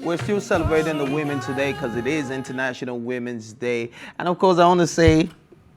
we're still celebrating the women today because it is International Women's Day. And of course, I want to say,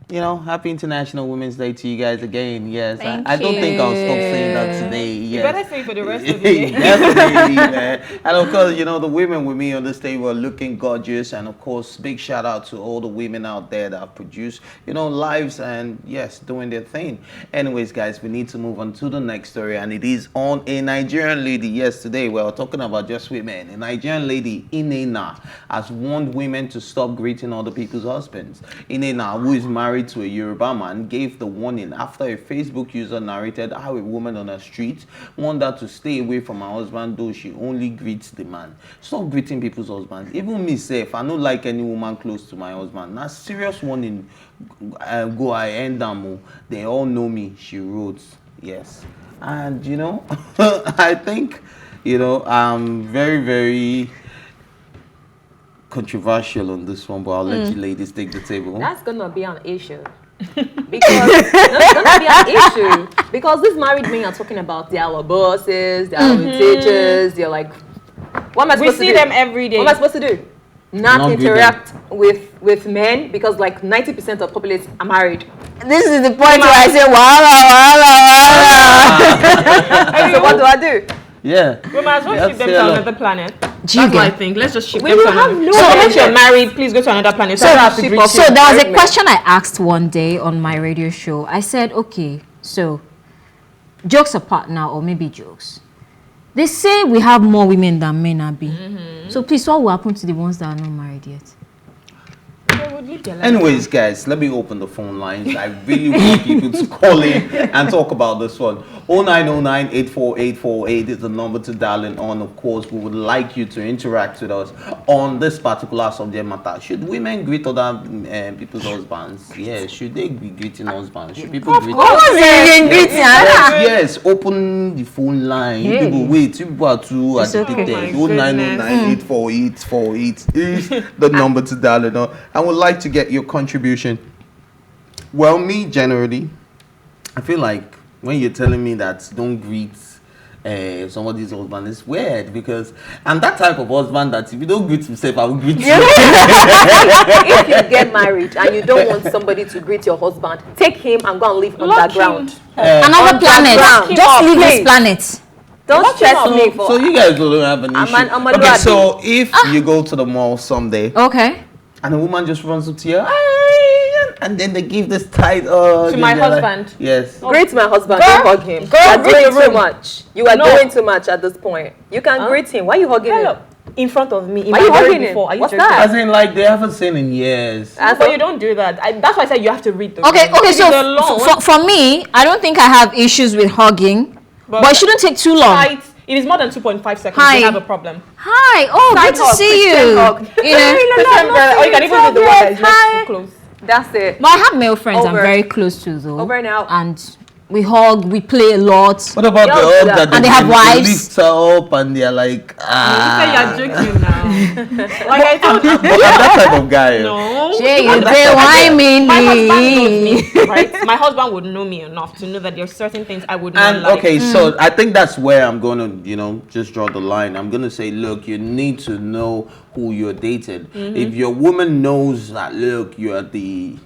happy International Women's Day to you guys again. Yes, I don't think I'll stop saying that today. Yes. You better say it for the rest of the day. Definitely, man. And of course, the women with me on this day were looking gorgeous. And of course, big shout out to all the women out there that have produced, lives and yes, doing their thing. Anyways, guys, we need to move on to the next story. And it is on a Nigerian lady. Yes, today we're talking about just women. A Nigerian lady, Inena, has warned women to stop greeting other people's husbands. Inena, who is married to a Yoruba man, gave the warning after a Facebook user narrated how a woman on the street warned her to stay away from her husband, though she only greets the man. Stop greeting people's husbands. Even me self, I don't like any woman close to my husband. Now, serious warning. Go I end them. They all know me. She wrote. Yes, and I think I'm very, very controversial on this one, but I'll let you ladies take the table. That's gonna be an issue. Because that's gonna be an issue. Because these married men are talking about their bosses, their teachers, they're like, what am I supposed to do? We see them every day. What am I supposed to do? Not interact with men because like 90% of populace are married. This is the point where I say, wow. So what do I do? Yeah. We might as well ship them to another planet. That's what I think. Let's just ship them to another planet. So if you're married, please go to another planet. So there was a question I asked one day on my radio show. I said, okay, so jokes apart now, or maybe jokes. They say we have more women than men are being. So please, what will happen to the ones that are not married yet? Anyways, guys, let me open the phone lines. I really want people to call in and talk about this one. 0909-84848 is the number to dial in on. Of course, we would like you to interact with us on this particular subject matter. Should women greet other people's husbands? Yes. Should they be greeting husbands? Should people greet? Yes. Open the phone line. You people wait. You people are too agitated. 0909-84848 is the number to dial in on. I would like to get your contribution. Well, me generally, I feel like when you're telling me that don't greet somebody's husband, it's weird because I'm that type of husband that if you don't greet himself, I will greet you. If you get married and you don't want somebody to greet your husband, take him and go and live underground. Another planet. Just leave this planet. Don't stress me for. So you guys don't have an issue. Okay, so if you go to the mall someday, okay, and a woman just runs up to you, and then they give this tight to my husband. Like, yes. Greet my husband, don't hug him. You are doing too much. You are doing too much at this point. You can greet him. Why are you hugging him? In front of me. Why are you hugging him? What's that? As in, like, they haven't seen in years. So you don't do that. That's why I said you have to read the Okay, so for me, I don't think I have issues with hugging, but it shouldn't take too long. It is more than 2.5 seconds. Hi. You have a problem. Hi. Oh, good to see you. Or you can even do the one that is not too close. That's it. But I have male friends I'm very close to though. Over and out. And we hug, we play a lot. What about the hug that and they have wives? Lift her up and they're like, You say you're joking now. Like I told you. I'm that type of guy. No. Jay, you say why me? My husband knows me, right? My husband would know me enough to know that there are certain things I would not like. Okay, so I think that's where I'm going to, just draw the line. I'm going to say, look, you need to know who you're dating. If your woman knows that, look, you're the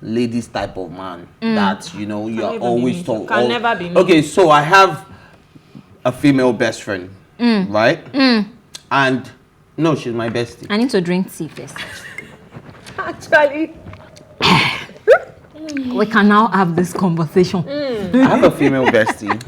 ladies type of man that you are always told. Can never be me. Okay, so I have a female best friend, right? And no, she's my bestie. I need to drink tea first. Actually, we can now have this conversation. I have a female bestie.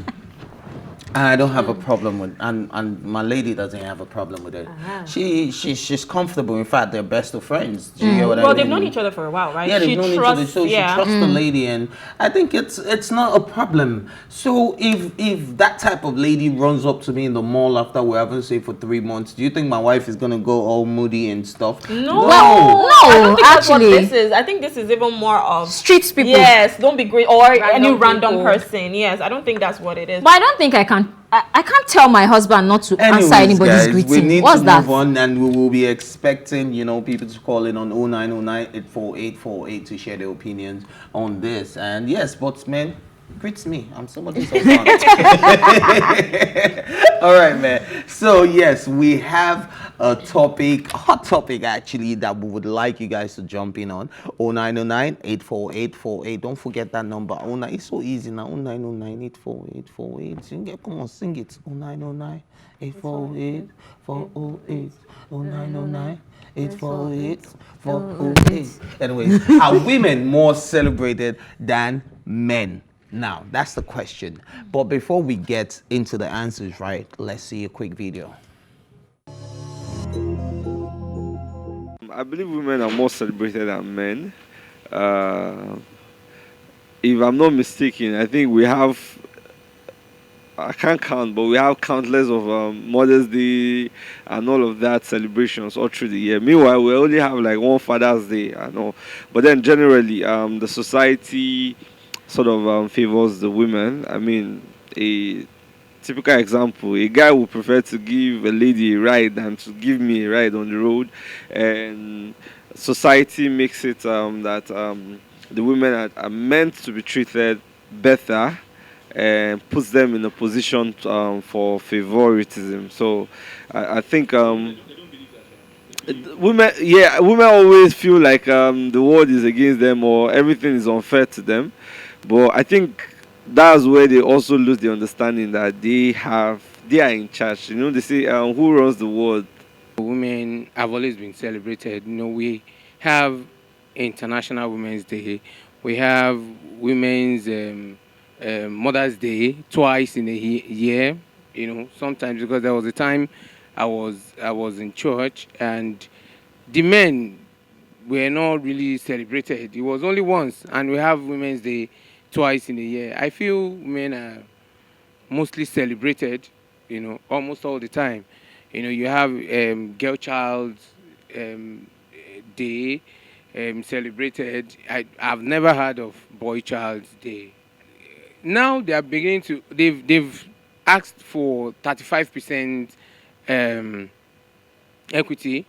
And I don't have a problem with, and my lady doesn't have a problem with it. She's comfortable. In fact, they're best of friends. Do you get what I mean? Well, they've known each other for a while, right? Yeah, they've known each other. So she trusts the lady, and I think it's not a problem. So if that type of lady runs up to me in the mall after we haven't seen for 3 months, do you think my wife is gonna go all moody and stuff? No, no. I don't think that's what this is. I think this is even more of street people. Yes, don't be great or any random person. Yes, I don't think that's what it is. But I don't think I can't tell my husband not to answer anybody's greeting. We need What's to that? move on, and we will be expecting, people to call in on 0909-84848 to share their opinions on this. And yes, but man, greets me. I'm somebody's husband. All right, man. So yes, we have a topic, hot topic actually, that we would like you guys to jump in on. 0909-84848. Don't forget that number. Oh, nine, it's so easy now. 0909-84848. Come on, sing it. 0909-848-408. 0909-848-408. Anyways, are women more celebrated than men? Now, that's the question. But before we get into the answers, right, let's see a quick video. I believe women are more celebrated than men. If I'm not mistaken, I think we have, I can't count, but we have countless of Mother's Day and all of that celebrations all through the year. Meanwhile, we only have like one Father's Day, I know. But then generally, the society sort of favors the women. I mean, a typical example, a guy would prefer to give a lady a ride than to give me a ride on the road. And society makes it that the women are meant to be treated better and puts them in a position for favoritism. So I think women always feel like the world is against them or everything is unfair to them. But I think that's where they also lose the understanding that they are in charge. You know, they say who runs the world. Women have always been celebrated. You know, we have International Women's Day. We have Women's Mother's Day twice in a year. You know, sometimes because there was a time I was in church and the men were not really celebrated. It was only once, and we have Women's Day twice in a year. I feel men are mostly celebrated, you know, almost all the time. You know, you have Girl Child Day celebrated. I've never heard of Boy Child's Day. Now they are beginning to, they've asked for 35% equity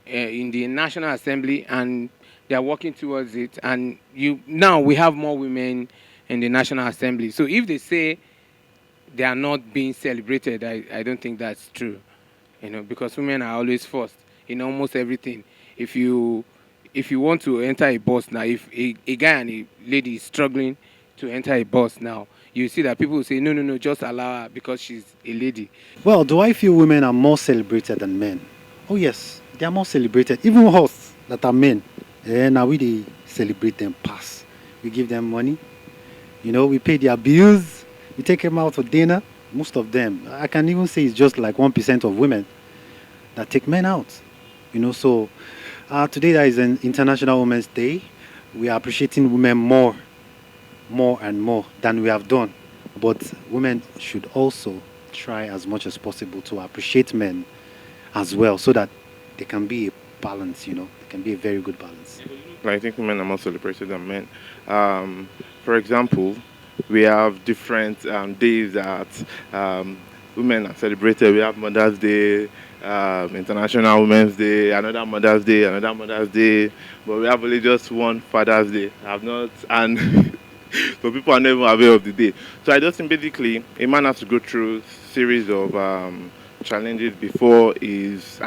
in the National Assembly, and they are working towards it. And now we have more women in the National Assembly. So if they say they are not being celebrated, I don't think that's true. You know, because women are always first in almost everything. If you want to enter a bus now, if a guy and a lady is struggling to enter a bus now, you see that people will say, no, just allow her because she's a lady. Well, do I feel women are more celebrated than men? Oh yes, they are more celebrated. Even us that are men, now we celebrate them pass. We give them money. You know, we pay their bills. We take them out for dinner. Most of them, I can even say it's just like 1% of women that take men out. You know, so today there is an International Women's Day. We are appreciating women more and more than we have done. But women should also try as much as possible to appreciate men as well, so that there can be a balance, you know. There can be a very good balance. I think women are more celebrated than men. For example, we have different days that women are celebrated. We have Mother's Day, International Women's Day, another Mother's Day, another Mother's Day. But we have only just one Father's Day. And so people are not even aware of the day. So I just think basically a man has to go through a series of challenges before if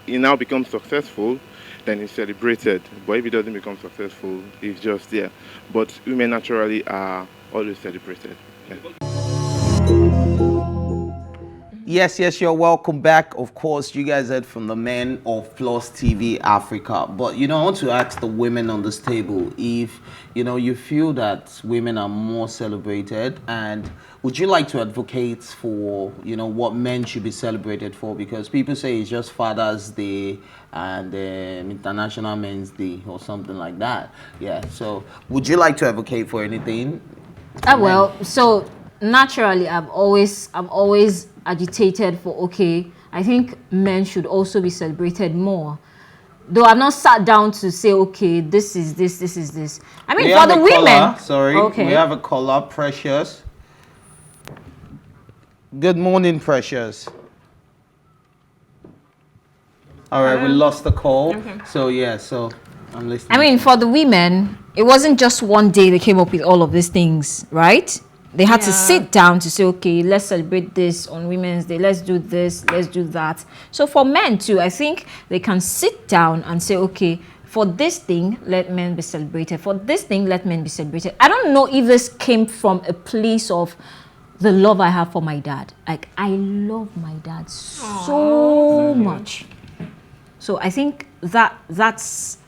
he now becomes successful, then he's celebrated. But if he doesn't become successful, he's just there. But women naturally are always celebrated. Yeah. Yes, you're welcome back. Of course, you guys heard from the men of PlusTvAfrica. But, you know, I want to ask the women on this table if, you know, you feel that women are more celebrated, and would you like to advocate for, you know, what men should be celebrated for? Because people say it's just Father's Day and International Men's Day or something like that. Yeah, so would you like to advocate for anything? Well, so naturally, I'm always agitated for, okay, I think men should also be celebrated more. Though I've not sat down to say, okay, this is this. I mean, for the women. We have a caller, Precious. Good morning, Precious. All right, we lost the call. Okay. So I'm listening. I mean, for the women, it wasn't just one day they came up with all of these things, right? They had to sit down to say, okay, let's celebrate this on Women's Day. Let's do this. Let's do that. So for men too, I think they can sit down and say, okay, for this thing, let men be celebrated. For this thing, let men be celebrated. I don't know if this came from a place of the love I have for my dad. Like, I love my dad so much. So I think that's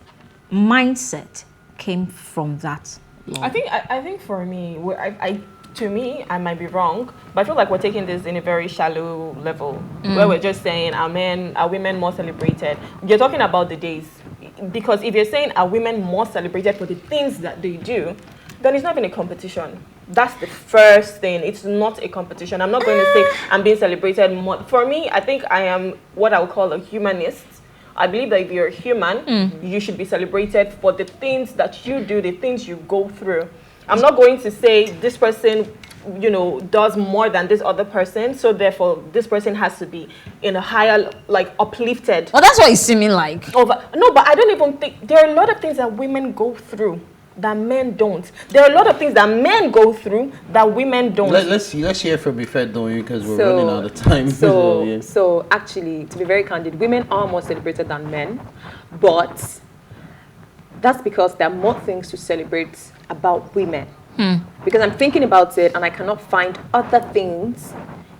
mindset came from that love. I think for me, to me, I might be wrong, but I feel like we're taking this in a very shallow level, where we're just saying are women more celebrated? You're talking about the days, because if you're saying are women more celebrated for the things that they do, then it's not even a competition. That's the first thing. It's not a competition. I'm not going to say I'm being celebrated more. For me, I think I am what I would call a humanist. I believe that if you're human, you should be celebrated for the things that you do, the things you go through. I'm not going to say this person, does more than this other person, so therefore this person has to be in a higher, like, uplifted. Well, that's what it's seeming like. No, but I don't even think there are a lot of things that women go through that men don't. There are a lot of things that men go through that women don't. Let's hear from Ife Doyin, because we're running out of time. So actually, to be very candid, women are more celebrated than men, but that's because there are more things to celebrate about women. Because I'm thinking about it and I cannot find other things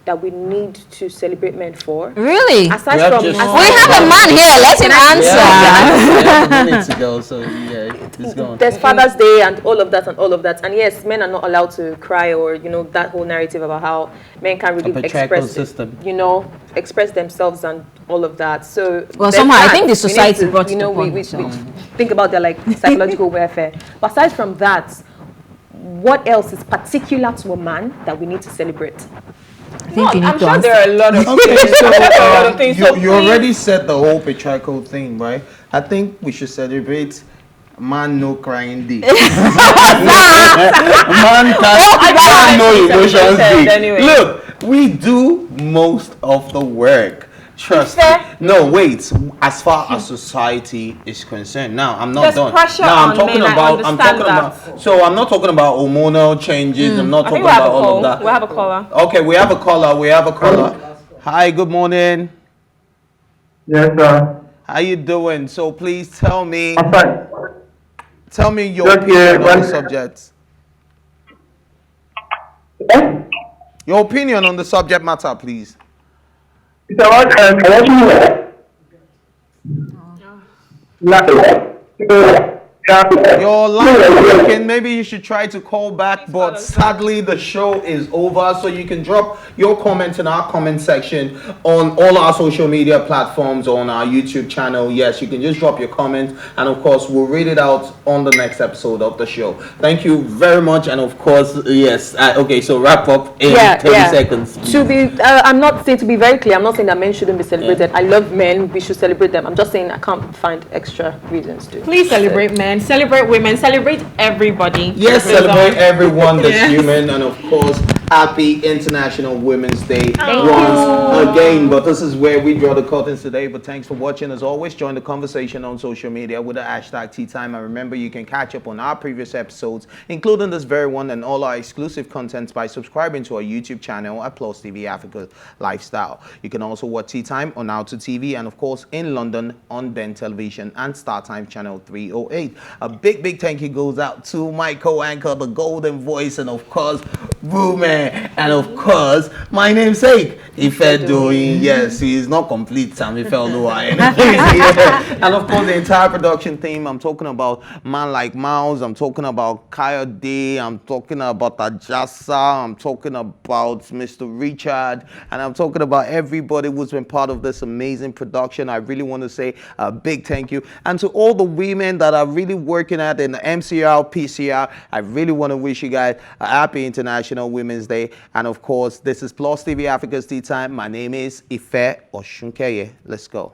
that we need to celebrate men for. Really? Aside We have from just- We have a man here. Let him answer. Yeah, a minute to go, so it's going. there's Father's Day and all of that. And yes, men are not allowed to cry or, that whole narrative about how men can't really patriarchal system. express themselves and all of that. So Well, there's somehow I that. think the We need society to, brought it we upon think about their like psychological welfare. But aside from that, what else is particular to a man that we need to celebrate? I think you need I'm to sure answer. there are a lot of Okay, so a lot of things. So you please- already said the whole patriarchal thing, right? I think we should celebrate man no crying day. Man can't no emotions day. Anyway. Look, we do most of the work. Trust me. Fair. No, wait. As far as society is concerned, now I'm not There's done. pressure Now I'm on talking men, I about. I'm understand talking that. about. So I'm not talking about hormonal changes. I'm not I talking think we have about a all call. of that. We have a caller. Okay, we have a caller. Hi, good morning. Yes, sir. How you doing? So please tell me I'm fine. your Just, opinion on well- the subject. Eh? Your opinion on the subject matter, please. It's about election. Your line is working. Maybe you should try to call back, but sadly the show is over. So you can drop your comments in our comment section on all our social media platforms, on our YouTube channel. Yes, you can just drop your comments, and of course we'll read it out on the next episode of the show. Thank you very much, and of course, yes. Okay, so wrap up in 30 seconds. Please. To be, I'm not saying, to be very clear, I'm not saying that men shouldn't be celebrated. I love men. We should celebrate them. I'm just saying I can't find extra reasons to. Please celebrate men, celebrate women, celebrate everybody. Yes, celebrate everyone that's human, and of course, happy International Women's Day once again. But this is where we draw the curtains today. But thanks for watching. As always, join the conversation on social media with the hashtag #TeaTime. And remember, you can catch up on our previous episodes, including this very one and all our exclusive contents, by subscribing to our YouTube channel at PlusTvAfrica Lifestyle. You can also watch Tea Time on Now to TV, and of course in London on Ben Television and StarTimes channel 308. A big thank you goes out to my co-anchor, the golden voice, and of course Rume, and of course my namesake Ife Doyin. Yes, he is not complete, Sam Ife Oluwa. And of course the entire production team. I'm talking about Man Like Mouse, I'm talking about Kaya D, I'm talking about Ajasa, I'm talking about Mr. Richard, and I'm talking about everybody who's been part of this amazing production. I really want to say a big thank you, and to all the women that are really working at in the MCR, PCR, I really want to wish you guys a happy International Women's Day. And of course, this is Plus TV Africa's Tea Time. My name is Ife Oshunkeye. Let's go.